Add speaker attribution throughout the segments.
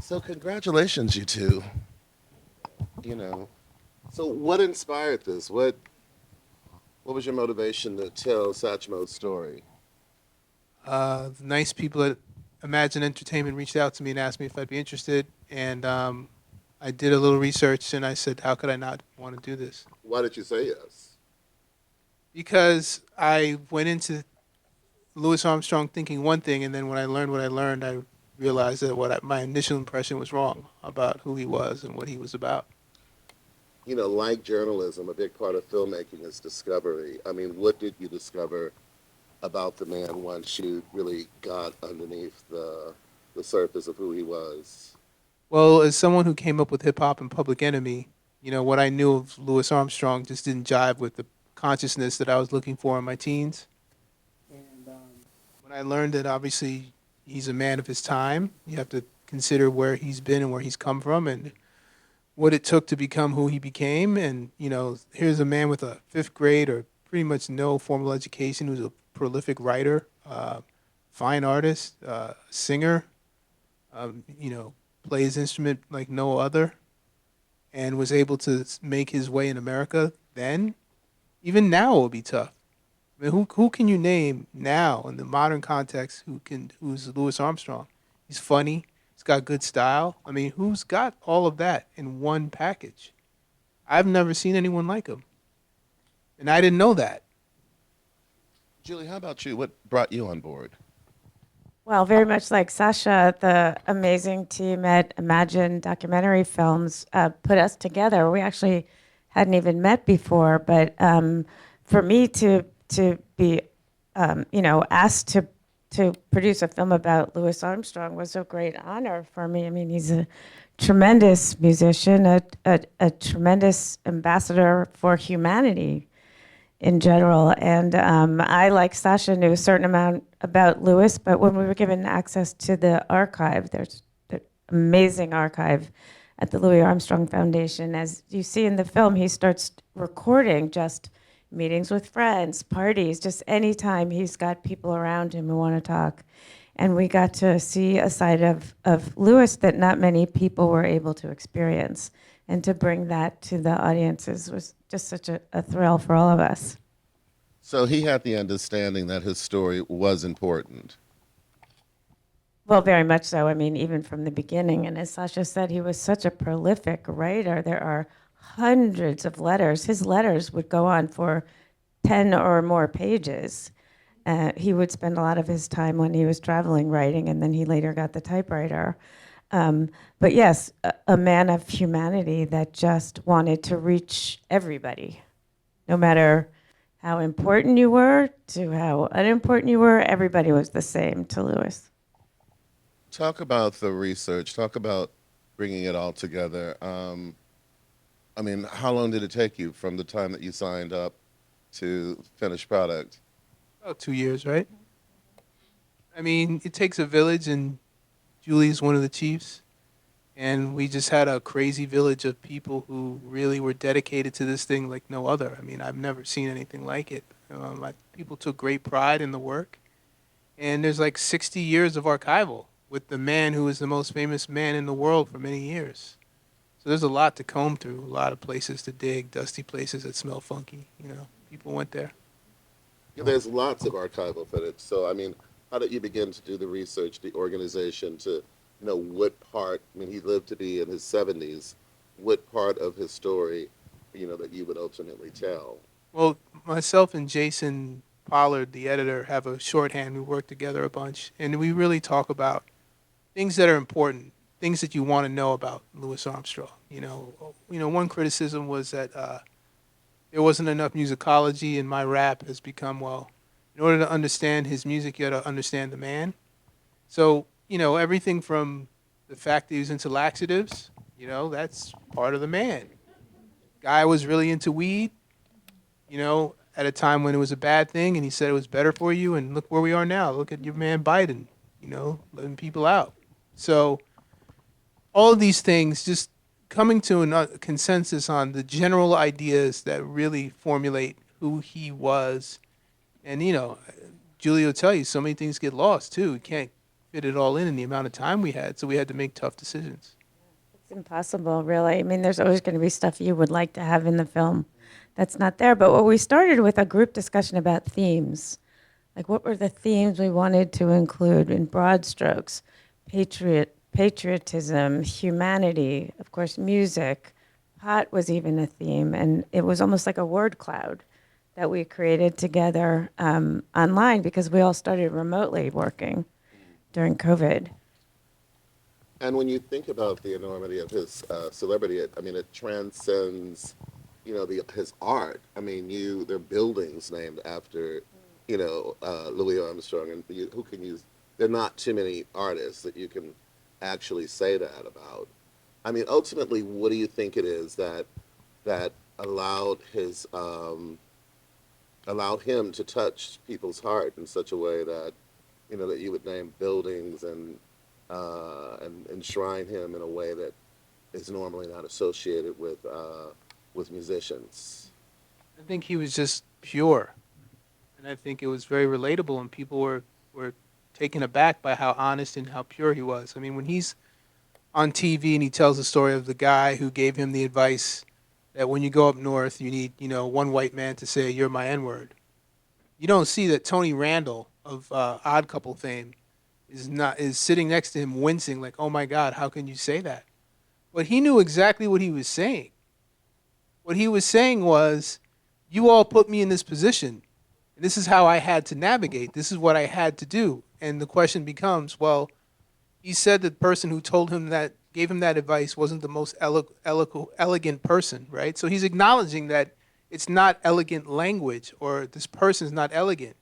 Speaker 1: So congratulations, you two. You know, so what inspired this? What was your motivation to tell Satchmo's story?
Speaker 2: Nice people at Imagine Entertainment reached out to me and asked me if I'd be interested, and I did a little research and I said, how could I not want to do this?
Speaker 1: Why did you say yes?
Speaker 2: Because I went into Louis Armstrong thinking one thing, and then when I learned what I learned, I realized that my initial impression was wrong about who he was and what he was about.
Speaker 1: Like journalism, a big part of filmmaking is discovery. I mean, what did you discover about the man once you really got underneath the surface of who he was?
Speaker 2: Well, as someone who came up with hip hop and Public Enemy, what I knew of Louis Armstrong just didn't jive with the consciousness that I was looking for in my teens. And when I learned that obviously he's a man of his time, you have to consider where he's been and where he's come from and what it took to become who he became. And, here's a man with a fifth grade or pretty much no formal education who's a prolific writer, fine artist, singer, you know, play his instrument like no other, and was able to make his way in America then. Even now, it would be tough. I mean, who can you name now in the modern context who's Louis Armstrong? He's funny. He's got good style. I mean, who's got all of that in one package? I've never seen anyone like him, and I didn't know that.
Speaker 1: Julie, how about you? What brought you on board?
Speaker 3: Well, very much like Sasha, the amazing team at Imagine Documentary Films put us together. We actually hadn't even met before, but for me to be, asked to produce a film about Louis Armstrong was a great honor for me. I mean, he's a tremendous musician, a tremendous ambassador for humanity in general. And I, like Sasha, knew a certain amount about Louis, but when we were given access to the archive, there's the amazing archive at the Louis Armstrong Foundation. As you see in the film, he starts recording just meetings with friends, parties, just anytime he's got people around him who want to talk. And we got to see a side of Louis that not many people were able to experience. And to bring that to the audiences was just such a thrill for all of us.
Speaker 1: So he had the understanding that his story was important.
Speaker 3: Well, very much so. I mean, even from the beginning. And as Sasha said, he was such a prolific writer. There are hundreds of letters. His letters would go on for 10 or more pages. He would spend a lot of his time when he was traveling writing, and then he later got the typewriter. But yes, a man of humanity that just wanted to reach everybody, no matter how important you were to how unimportant you were, everybody was the same to Louis.
Speaker 1: Talk about the research. Talk about bringing it all together. I mean, how long did it take you from the time that you signed up to finished product?
Speaker 2: About 2 years, right? I mean, it takes a village, and Julie's one of the chiefs. And we just had a crazy village of people who really were dedicated to this thing like no other. I mean, I've never seen anything like it. People took great pride in the work. And there's like 60 years of archival with the man who is the most famous man in the world for many years. So there's a lot to comb through, a lot of places to dig, dusty places that smell funky. People went there.
Speaker 1: There's lots of archival footage. So, I mean, how did you begin to do the research, the organization to what part, I mean, he lived to be in his 70s, what part of his story, that you would ultimately tell?
Speaker 2: Well, myself and Jason Pollard, the editor, have a shorthand. We work together a bunch, and we really talk about things that are important, things that you want to know about Louis Armstrong. One criticism was that there wasn't enough musicology, and my rap has become, well, in order to understand his music, you got to understand the man. So, everything from the fact that he was into laxatives, that's part of the man. Guy was really into weed, at a time when it was a bad thing, and he said it was better for you, and look where we are now. Look at your man Biden, letting people out. So, all of these things, just coming to a consensus on the general ideas that really formulate who he was. And, Julie will tell you, so many things get lost, too. You can't fit it all in the amount of time we had. So we had to make tough decisions.
Speaker 3: It's impossible, really. I mean, there's always going to be stuff you would like to have in the film that's not there. But what we started with a group discussion about themes. Like, what were the themes we wanted to include in broad strokes? Patriotism, humanity, of course, music. Pot was even a theme, and it was almost like a word cloud that we created together online because we all started remotely working during COVID.
Speaker 1: And when you think about the enormity of his celebrity, I mean, it transcends, his art. I mean, there are buildings named after, Louis Armstrong, and who can use? There are not too many artists that you can actually say that about. I mean, ultimately, what do you think it is that allowed him to touch people's heart in such a way that that you would name buildings and enshrine him in a way that is normally not associated with musicians.
Speaker 2: I think he was just pure, and I think it was very relatable, and people were taken aback by how honest and how pure he was. I mean, when he's on TV and he tells the story of the guy who gave him the advice that when you go up north, you need one white man to say you're my N-word. You don't see that Tony Randall of Odd Couple fame is sitting next to him wincing like, oh my God, how can you say that? But he knew exactly what he was saying. What he was saying was, you all put me in this position. And this is how I had to navigate. This is what I had to do. And the question becomes, well, he said the person who told him that, gave him that advice, wasn't the most elegant person, right? So he's acknowledging that it's not elegant language or this person's not elegant.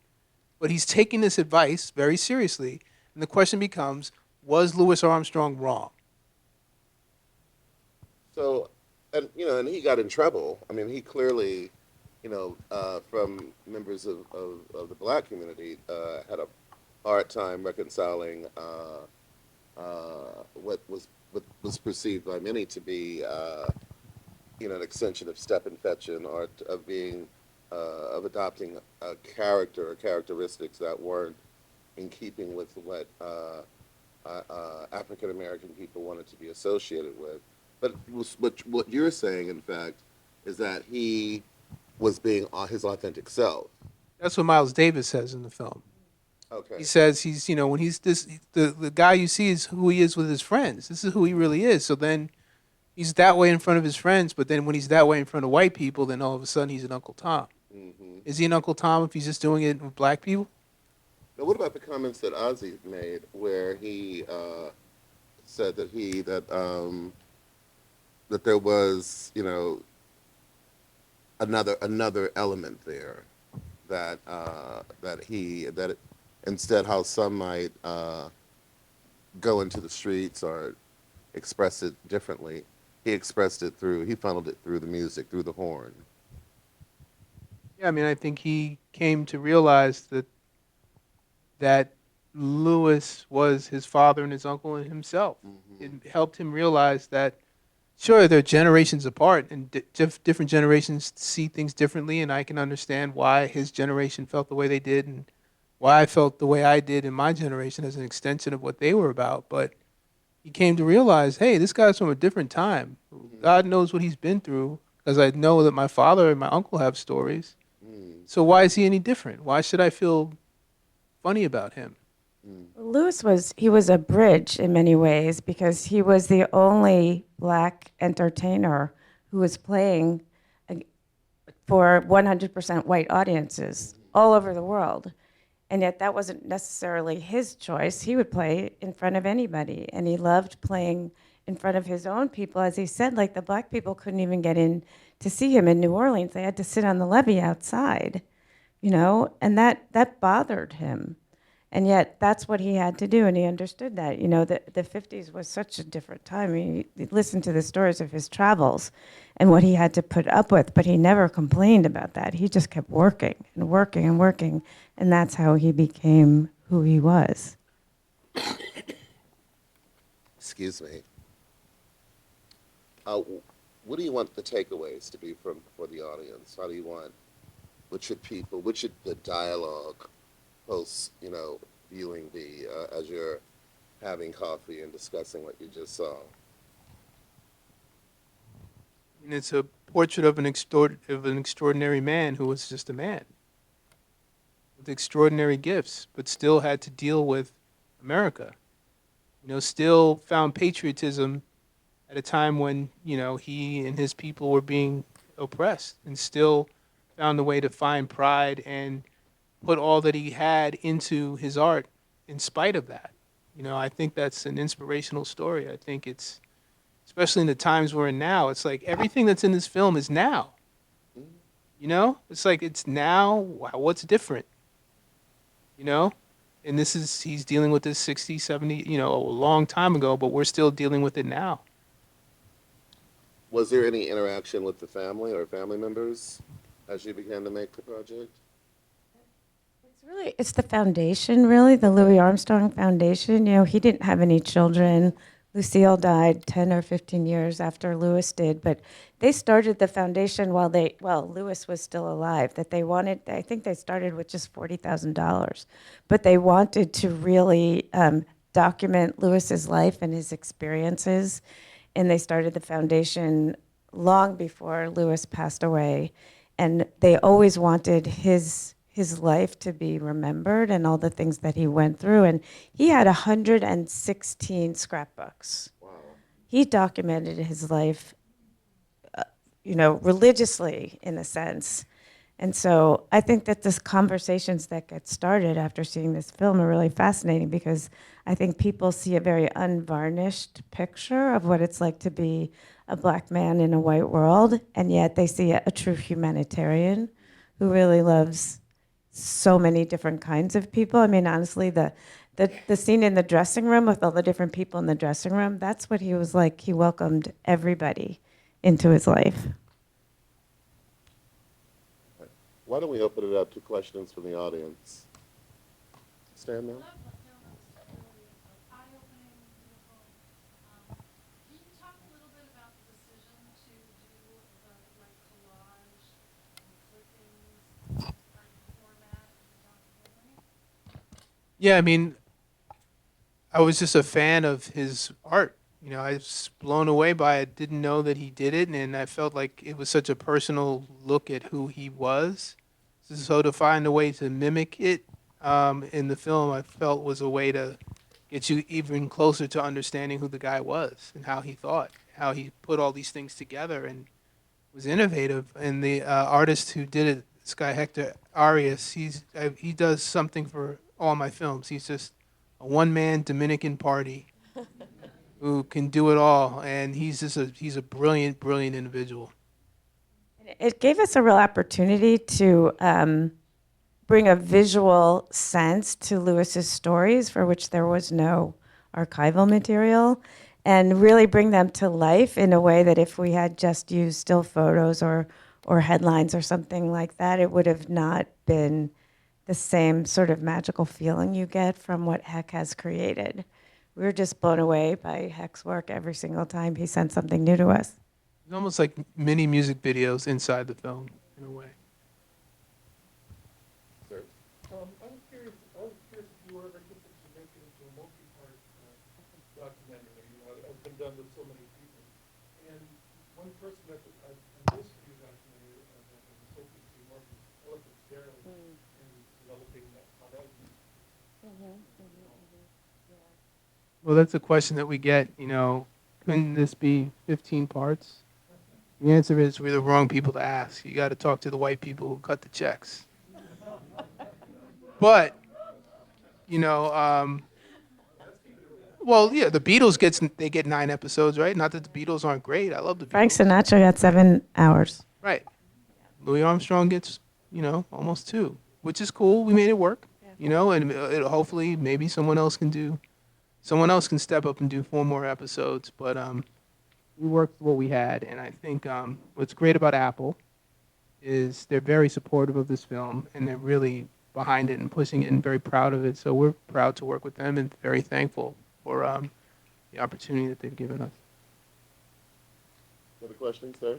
Speaker 2: But he's taking this advice very seriously. And the question becomes, was Louis Armstrong wrong?
Speaker 1: So, and he got in trouble. I mean, he clearly, from members of the black community, had a hard time reconciling what was perceived by many to be, an extension of step and fetching, or of being, of adopting a character or characteristics that weren't in keeping with what African American people wanted to be associated with. But what you're saying, in fact, is that he was being his authentic self.
Speaker 2: That's what Miles Davis says in the film.
Speaker 1: Okay.
Speaker 2: He says he's, when he's the guy you see is who he is with his friends. This is who he really is. So then he's that way in front of his friends, but then when he's that way in front of white people, then all of a sudden he's an Uncle Tom.
Speaker 1: Mm-hmm.
Speaker 2: Is he an Uncle Tom if he's just doing it with black people?
Speaker 1: Now, what about the comments that Ozzy made, where he said that there was, another element there that instead how some might go into the streets or express it differently, he funneled it through the music, through the horn.
Speaker 2: Yeah, I mean, I think he came to realize that Lewis was his father and his uncle and himself.
Speaker 1: Mm-hmm.
Speaker 2: It helped him realize that, sure, they're generations apart, and different generations see things differently, and I can understand why his generation felt the way they did and why I felt the way I did in my generation as an extension of what they were about. But he came to realize, hey, this guy's from a different time.
Speaker 1: Mm-hmm.
Speaker 2: God knows what he's been through, because I know that my father and my uncle have stories.
Speaker 1: Mm-hmm.
Speaker 2: So why is he any different? Why should I feel funny about him?
Speaker 3: Lewis was a bridge in many ways because he was the only black entertainer who was playing for 100% white audiences all over the world. And yet that wasn't necessarily his choice. He would play in front of anybody, and he loved playing in front of his own people. As he said, like, the black people couldn't even get in to see him in New Orleans. They had to sit on the levee outside, and that bothered him. And yet that's what he had to do, and he understood that. The 50s was such a different time. He listened to the stories of his travels and what he had to put up with, but he never complained about that. He just kept working and working and working, and that's how he became who he was.
Speaker 1: Excuse me. What do you want the takeaways to be for the audience? How do you want? What should the dialogue post, viewing be as you're having coffee and discussing what you just saw.
Speaker 2: And it's a portrait of of an extraordinary man who was just a man with extraordinary gifts, but still had to deal with America. Still found patriotism at a time when, he and his people were being oppressed, and still found a way to find pride and put all that he had into his art in spite of that. I think that's an inspirational story. I think it's, especially in the times we're in now, it's like everything that's in this film is now. It's like it's now. What's different? You know? And he's dealing with this 60, 70, a long time ago, but we're still dealing with it now.
Speaker 1: Was there any interaction with the family or family members as you began to make the project?
Speaker 3: It's the foundation, really, the Louis Armstrong Foundation. He didn't have any children. Lucille died 10 or 15 years after Louis did, but they started the foundation while Louis was still alive. I think they started with just $40,000, but they wanted to really document Louis's life and his experiences, and they started the foundation long before Louis passed away, and they always wanted his life to be remembered and all the things that he went through. And he had 116 scrapbooks.
Speaker 1: Wow.
Speaker 3: He documented his life, religiously in a sense. And so I think that the conversations that get started after seeing this film are really fascinating, because I think people see a very unvarnished picture of what it's like to be a black man in a white world, and yet they see a true humanitarian who really loves so many different kinds of people. I mean, honestly, the scene in the dressing room with all the different people in the dressing room, that's what he was like. He welcomed everybody into his life.
Speaker 1: Why don't we open it up to questions from the audience? Stand now.
Speaker 2: Yeah, I mean, I was just a fan of his art. I was blown away by it. Didn't know that he did it, and I felt like it was such a personal look at who he was. So to find a way to mimic it in the film, I felt was a way to get you even closer to understanding who the guy was and how he thought, how he put all these things together and was innovative. And the artist who did it, this guy Hector Arias, he does something for all my films. He's just a one-man Dominican party who can do it all, and he's a brilliant, brilliant individual.
Speaker 3: It gave us a real opportunity to bring a visual sense to Lewis's stories, for which there was no archival material, and really bring them to life in a way that if we had just used still photos or headlines or something like that, it would have not been the same sort of magical feeling you get from what Heck has created. We were just blown away by Heck's work every single time he sent something new to us.
Speaker 2: It's almost like mini music videos inside the film, in a way.
Speaker 1: Sir?
Speaker 4: I was curious if you were ever interested in making it into a multi-part documentary. I've been done with so many people. And one person that I missed you documentary that I was hoping to see more of Ella Fitzgerald in developing how that was.
Speaker 2: Well, that's a question that we get, couldn't this be 15 parts? The answer is we're the wrong people to ask. You got to talk to the white people who cut the checks. But, you know, well, yeah, the Beatles they get 9 episodes, right? Not that the Beatles aren't great. I love the Beatles.
Speaker 3: Frank Sinatra got 7 hours.
Speaker 2: Right. Louis Armstrong gets, almost 2, which is cool. We made it work, and hopefully maybe someone else can step up and do 4 more episodes. But we worked with what we had, and I think what's great about Apple is they're very supportive of this film, and they're really behind it and pushing it and very proud of it. So we're proud to work with them and very thankful for the opportunity that they've given us.
Speaker 1: Other questions, sir?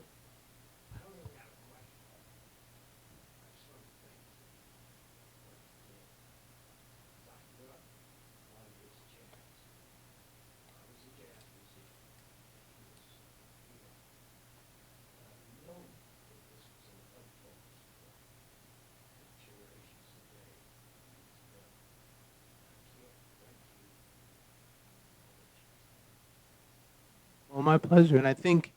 Speaker 2: Well, my pleasure. And I think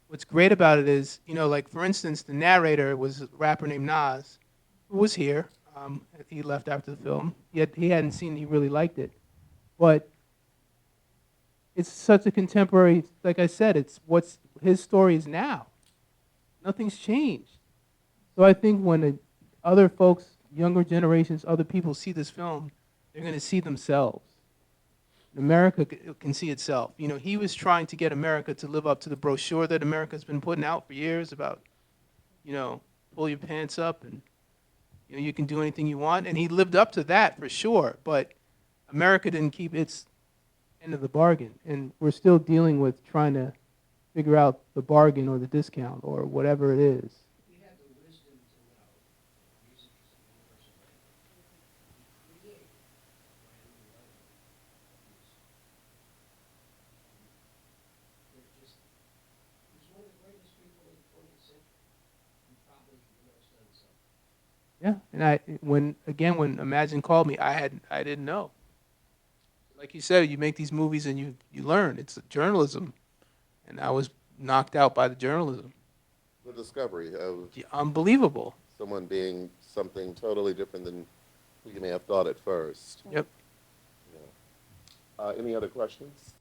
Speaker 2: what's great about it is, like for instance, the narrator was a rapper named Nas, who was here. He left after the film. He hadn't seen it. He really liked it. But it's such a contemporary, like I said, it's what's his story is now. Nothing's changed. So I think when other folks, younger generations, other people see this film, they're going to see themselves. America can see itself. He was trying to get America to live up to the brochure that America's been putting out for years about, pull your pants up and, you can do anything you want. And he lived up to that for sure. But America didn't keep its end of the bargain. And we're still dealing with trying to figure out the bargain or the discount or whatever it is.
Speaker 5: We have the wisdom to know music is a universal language. We create a brand new language of music. There's just, he's one of the greatest people in the 20th century. He probably knows done something.
Speaker 2: Yeah, and when Imagine called me, I didn't know. Like you said, you make these movies and you learn. It's journalism, and I was knocked out by the journalism.
Speaker 1: The discovery of
Speaker 2: Unbelievable.
Speaker 1: someone being something totally different than who you may have thought at first.
Speaker 2: Yep.
Speaker 1: Any other questions?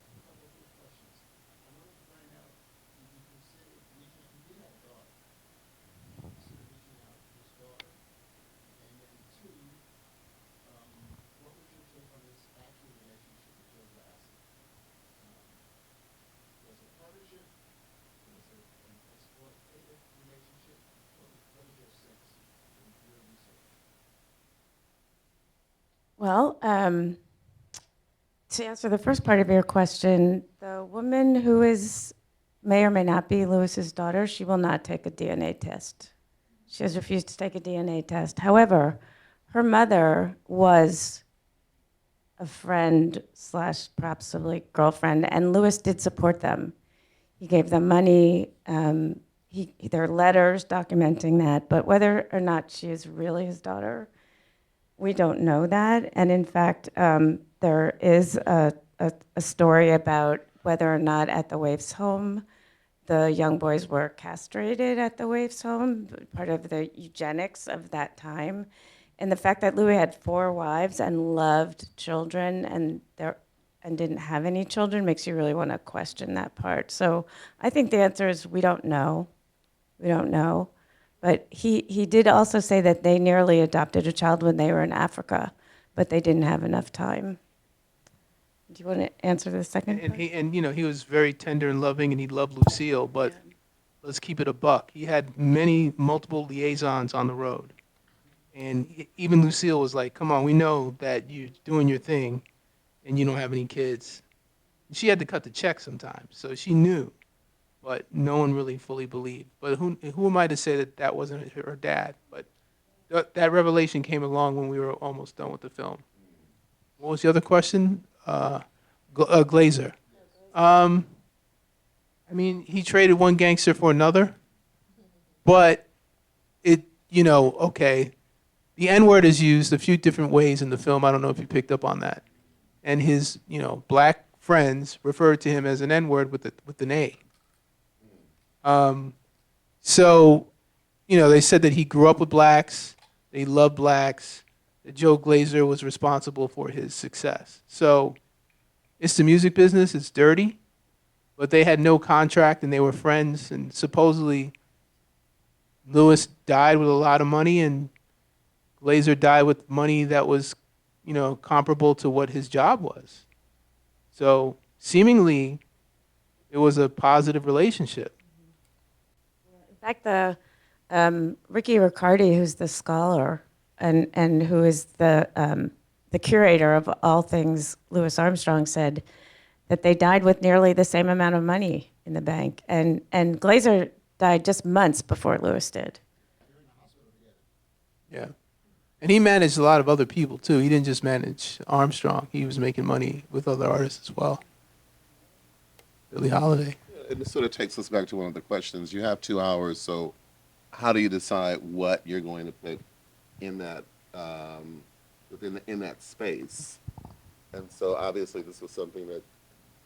Speaker 3: Well, to answer the first part of your question, the woman who may or may not be Louis's daughter, she will not take a DNA test. She has refused to take a DNA test. However, her mother was a friend slash perhaps a girlfriend, and Louis did support them. He gave them money. There are letters documenting that, but whether or not she is really his daughter, we don't know that. And in fact, there is a story about whether or not at the Waifs home, the young boys were castrated at the Waifs home, part of the eugenics of that time. And the fact that Louis had 4 wives and loved children and didn't have any children makes you really want to question that part. So I think the answer is we don't know. We don't know. But he did also say that they nearly adopted a child when they were in Africa, but they didn't have enough time. Do you want to answer the second
Speaker 2: And
Speaker 3: part?
Speaker 2: he was very tender and loving, and he loved Lucille. But let's keep it a buck. He had multiple liaisons on the road, and even Lucille was like, "Come on, we know that you're doing your thing, and you don't have any kids." She had to cut the check sometimes, so she knew, but no one really fully believed. But who am I to say that that wasn't her dad? But that revelation came along when we were almost done with the film. What was the other question? Glazer. He traded one gangster for another, but okay. The N-word is used a few different ways in the film. I don't know if you picked up on that. And his, black friends referred to him as an N-word with an A. So, they said that he grew up with blacks, they loved blacks, that Joe Glazer was responsible for his success. So, it's the music business, it's dirty, but they had no contract and they were friends, and supposedly Louis died with a lot of money and Glazer died with money that was, comparable to what his job was. So, seemingly, it was a positive relationship.
Speaker 3: In fact, the Ricky Riccardi, who's the scholar and who is the curator of all things Louis Armstrong, said that they died with nearly the same amount of money in the bank. And Glazer died just months before Louis did.
Speaker 2: Yeah. And he managed a lot of other people, too. He didn't just manage Armstrong. He was making money with other artists as well. Billie Holiday.
Speaker 1: And this sort of takes us back to one of the questions. You have 2 hours, so how do you decide what you're going to put in that in that space? And so obviously this was something that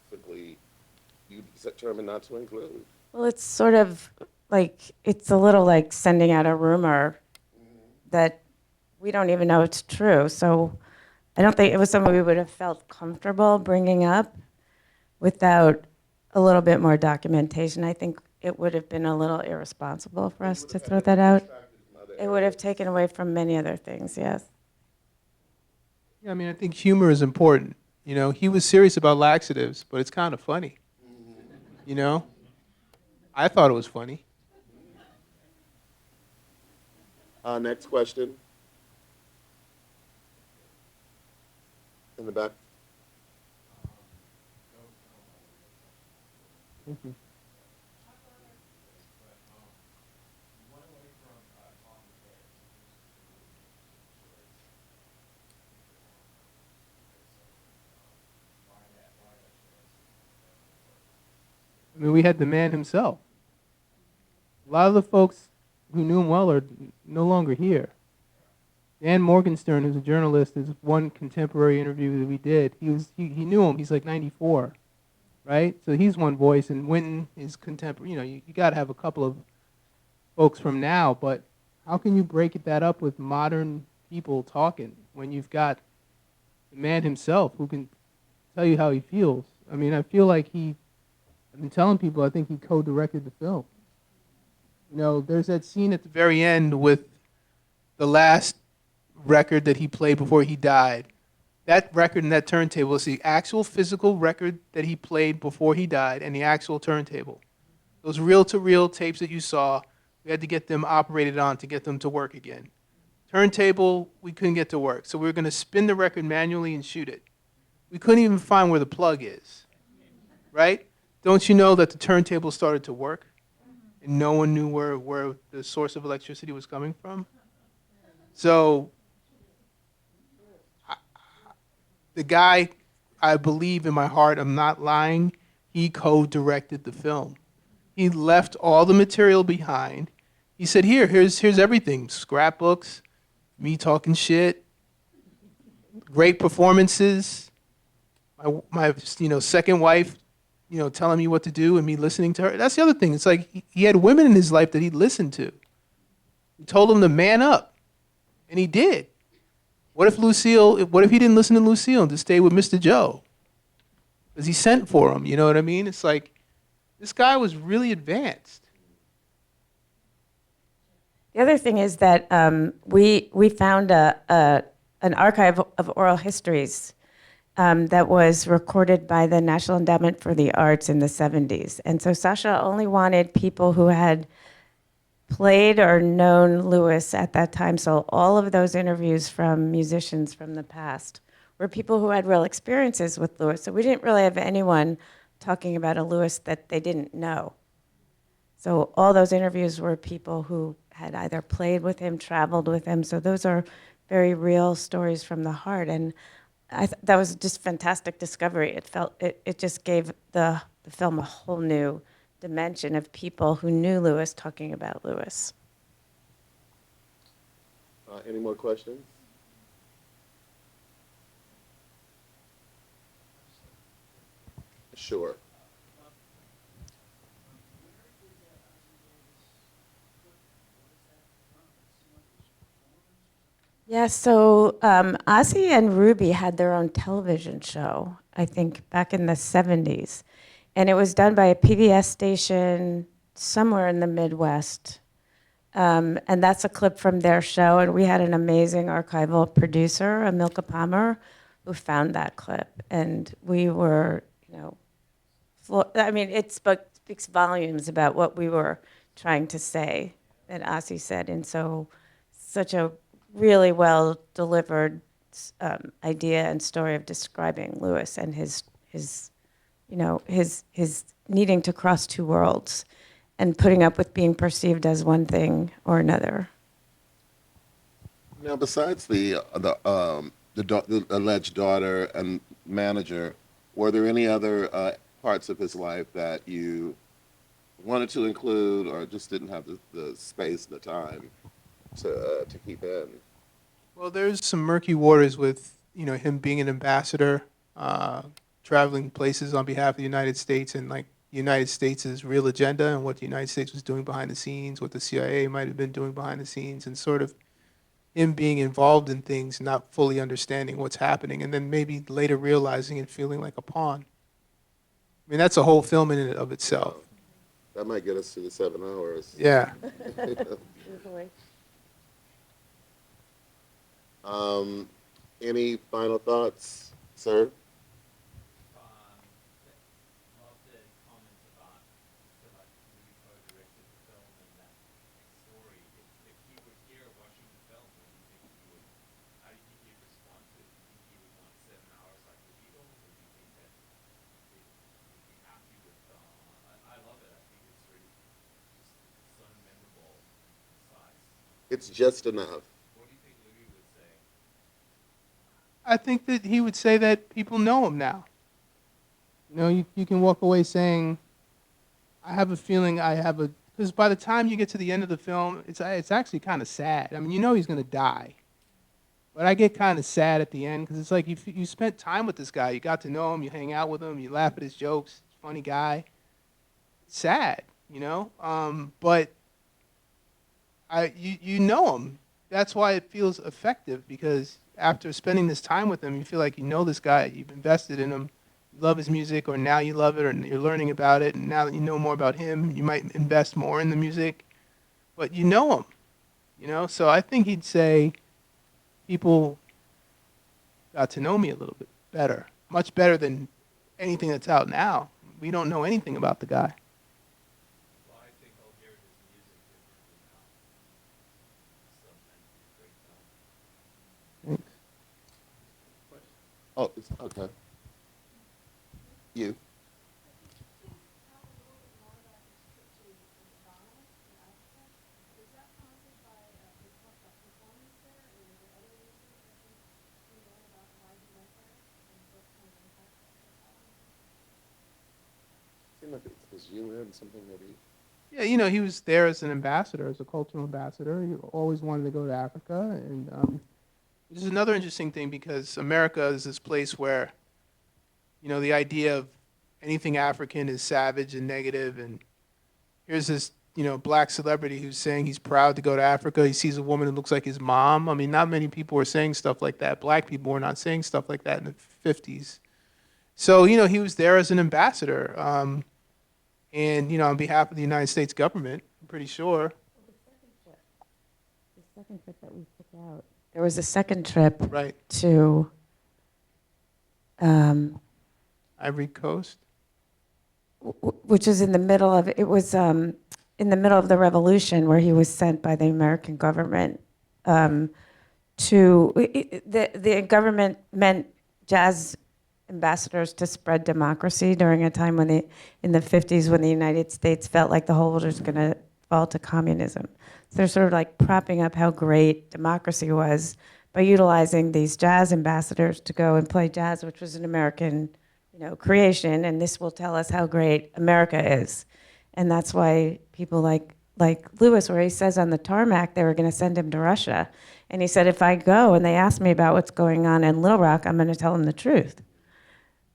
Speaker 1: simply you determined not to include?
Speaker 3: Well, it's sort of like, it's a little like sending out a rumor that we don't even know it's true. So I don't think it was something we would have felt comfortable bringing up without a little bit more documentation. I think it would have been a little irresponsible for us to throw that out. It would have taken away from many other things, yes.
Speaker 2: Yeah, I mean, I think humor is important. You know, he was serious about laxatives, but it's kind of funny. You know, I thought it was funny.
Speaker 1: Next question. In the back.
Speaker 2: I mean, we had the man himself. A lot of the folks who knew him well are no longer here. Dan Morgenstern, who's a journalist, is one contemporary interview that we did. He knew him. He's like 94, right? So he's one voice, and Winton is contemporary. You know, you got to have a couple of folks from now, but how can you break that up with modern people talking when you've got the man himself who can tell you how he feels? I mean, I feel like I've been telling people I think he co-directed the film. You know, there's that scene at the very end with the last record that he played before he died. That record and that turntable is the actual physical record that he played before he died and the actual turntable. Those reel-to-reel tapes that you saw, we had to get them operated on to get them to work again. Turntable, we couldn't get to work, so we were going to spin the record manually and shoot it. We couldn't even find where the plug is, right? Don't you know that the turntable started to work and no one knew where the source of electricity was coming from? So the guy, I believe in my heart, I'm not lying, he co-directed the film. He left all the material behind. He said, here's everything, scrapbooks, me talking shit, great performances, my second wife, telling me what to do and me listening to her. That's the other thing. It's like he had women in his life that he listened to. He told them to man up, and he did. What if he didn't listen to Lucille and just stay with Mr. Joe? Because he sent for him, you know what I mean? It's like, this guy was really advanced.
Speaker 3: The other thing is that we found an archive of oral histories that was recorded by the National Endowment for the Arts in the 70s. And so SACHA only wanted people who had played or known Louis at that time. So all of those interviews from musicians from the past were people who had real experiences with Louis. So we didn't really have anyone talking about a Louis that they didn't know. So all those interviews were people who had either played with him, traveled with him. So those are very real stories from the heart. And that was just fantastic discovery. It just gave the film a whole new dimension of people who knew Louis talking about Louis.
Speaker 1: Any more questions? Sure.
Speaker 3: Yeah, so Ozzy and Ruby had their own television show, I think, back in the 70s. And it was done by a PBS station somewhere in the Midwest. And that's a clip from their show. And we had an amazing archival producer, Amilka Palmer, who found that clip. And we were, it speaks volumes about what we were trying to say, that Ozzy said. And so such a really well delivered idea and story of describing Louis and his needing to cross two worlds and putting up with being perceived as one thing or another.
Speaker 1: Now, besides the alleged daughter and manager, were there any other parts of his life that you wanted to include or just didn't have the space and the time to keep in?
Speaker 2: Well, there's some murky waters with him being an ambassador, traveling places on behalf of the United States, and like the United States' real agenda and what the United States was doing behind the scenes, what the CIA might have been doing behind the scenes, and sort of him being involved in things, not fully understanding what's happening, and then maybe later realizing and feeling like a pawn. I mean, that's a whole film in and of itself.
Speaker 1: Wow. That might get us to the 7 hours.
Speaker 2: Yeah.
Speaker 1: um, any final thoughts, sir?
Speaker 5: Love the comments about Louis co-directed the film and that story. If he were here watching the film, what do you think he would? How do you think he'd respond to it? Do you think he would want 7 hours like the Beatles, or do you think that he'd be happy with? I love it. I think it's really just so memorable and concise.
Speaker 1: It's just enough.
Speaker 5: What do you think Louis would say?
Speaker 2: I think that he would say that people know him now. You know, you can walk away saying, I have a feeling I have a, because by the time you get to the end of the film, it's actually kind of sad. I mean, you know he's going to die. But I get kind of sad at the end because it's like you spent time with this guy. You got to know him. You hang out with him. You laugh at his jokes. Funny guy. Sad, you know? But you know him. That's why it feels effective, because after spending this time with him, you feel like you know this guy. You've invested in him. You love his music, or now you love it, or you're learning about it. And now that you know more about him, you might invest more in the music. But you know him, you know? So I think he'd say, people got to know me a little bit better, much better than anything that's out now. We don't know anything about the guy.
Speaker 5: Well, I think I'll hear his music differently now. So thank you. Great film.
Speaker 2: Thanks.
Speaker 1: Oh, it's, okay. You. Seemed like it's UN, something maybe.
Speaker 2: Yeah, you know, he was there as an ambassador, as a cultural ambassador. He always wanted to go to Africa. And this is another interesting thing, because America is this place where, you know, the idea of anything African is savage and negative. And here's this, you know, black celebrity who's saying he's proud to go to Africa. He sees a woman who looks like his mom. I mean, not many people were saying stuff like that. Black people were not saying stuff like that in the 50s. So, you know, he was there as an ambassador. And, you know, on behalf of the United States government, I'm pretty sure.
Speaker 3: The second trip that we took out. There was a second trip
Speaker 2: Right.
Speaker 3: to
Speaker 2: Ivory Coast.
Speaker 3: which is in the middle of it was in the middle of the revolution, where he was sent by the American government the government meant jazz ambassadors to spread democracy during a time when in the 50s, when the United States felt like the whole world was going to fall to communism. So they're sort of like propping up how great democracy was by utilizing these jazz ambassadors to go and play jazz, which was an American, you know, creation, and this will tell us how great America is. And that's why people like Louis, where he says on the tarmac they were going to send him to Russia. And he said, if I go and they ask me about what's going on in Little Rock, I'm going to tell them the truth.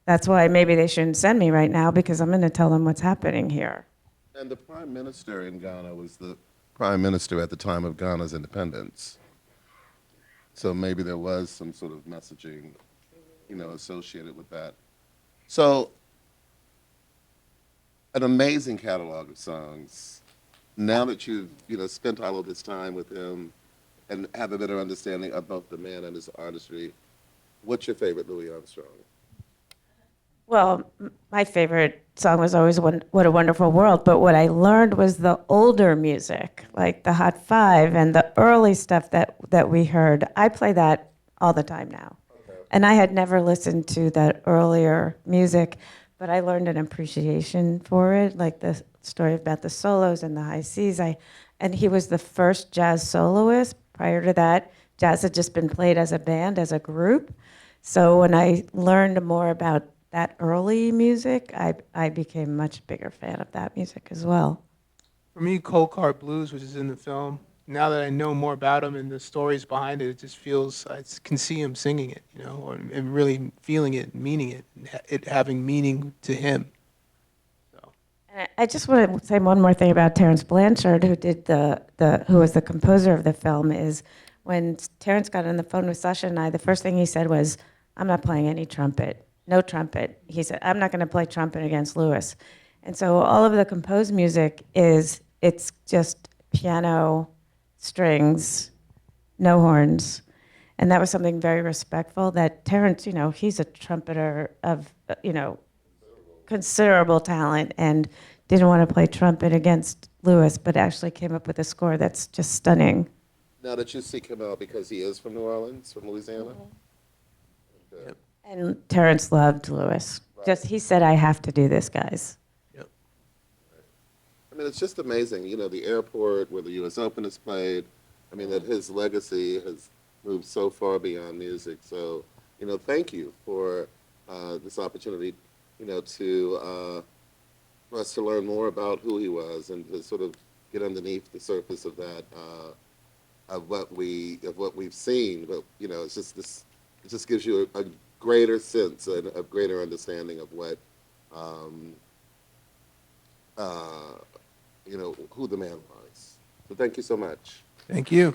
Speaker 3: That's why maybe they shouldn't send me right now, because I'm going to tell them what's happening here.
Speaker 1: And the prime minister in Ghana was the prime minister at the time of Ghana's independence. So maybe there was some sort of messaging, you know, associated with that. So, an amazing catalog of songs. Now that you've, you know, spent all of this time with him and have a better understanding of both the man and his artistry, what's your favorite Louis Armstrong?
Speaker 3: Well, my favorite song was always What a Wonderful World, but what I learned was the older music, like the Hot Five and the early stuff that we heard. I play that all the time now. Okay. And I had never listened to that earlier music, but I learned an appreciation for it, like the story about the solos and the high Cs. And he was the first jazz soloist. Prior to that, jazz had just been played as a band, as a group. So when I learned more about that early music, I became a much bigger fan of that music as well.
Speaker 2: For me, Cold Card Blues, which is in the film, now that I know more about him and the stories behind it, it just feels, I can see him singing it, you know, and really feeling it, meaning it, and it having meaning to him. So
Speaker 3: I just want to say one more thing about Terrence Blanchard, who did who was the composer of the film. Is when Terrence got on the phone with Sasha and I, the first thing he said was, "I'm not playing any trumpet, no trumpet." He said, "I'm not going to play trumpet against Louis." And so all of the composed music it's just piano, strings, no horns. And that was something very respectful that Terrence, he's a trumpeter of, considerable talent and didn't want to play trumpet against Louis, but actually came up with a score that's just stunning.
Speaker 1: Now, did you seek him out because he is from New Orleans, from Louisiana? Okay.
Speaker 2: Yep.
Speaker 3: And Terrence loved Louis. Just, he said, "I have to do this, guys."
Speaker 2: Yep.
Speaker 1: I mean, it's just amazing, the airport where the U.S. Open is played. I mean, that his legacy has moved so far beyond music. So, thank you for this opportunity, for us to learn more about who he was and to sort of get underneath the surface of that, of what we've seen. But it's just this. It just gives you a greater sense and a greater understanding of what, who the man was. So thank you so much.
Speaker 2: Thank you.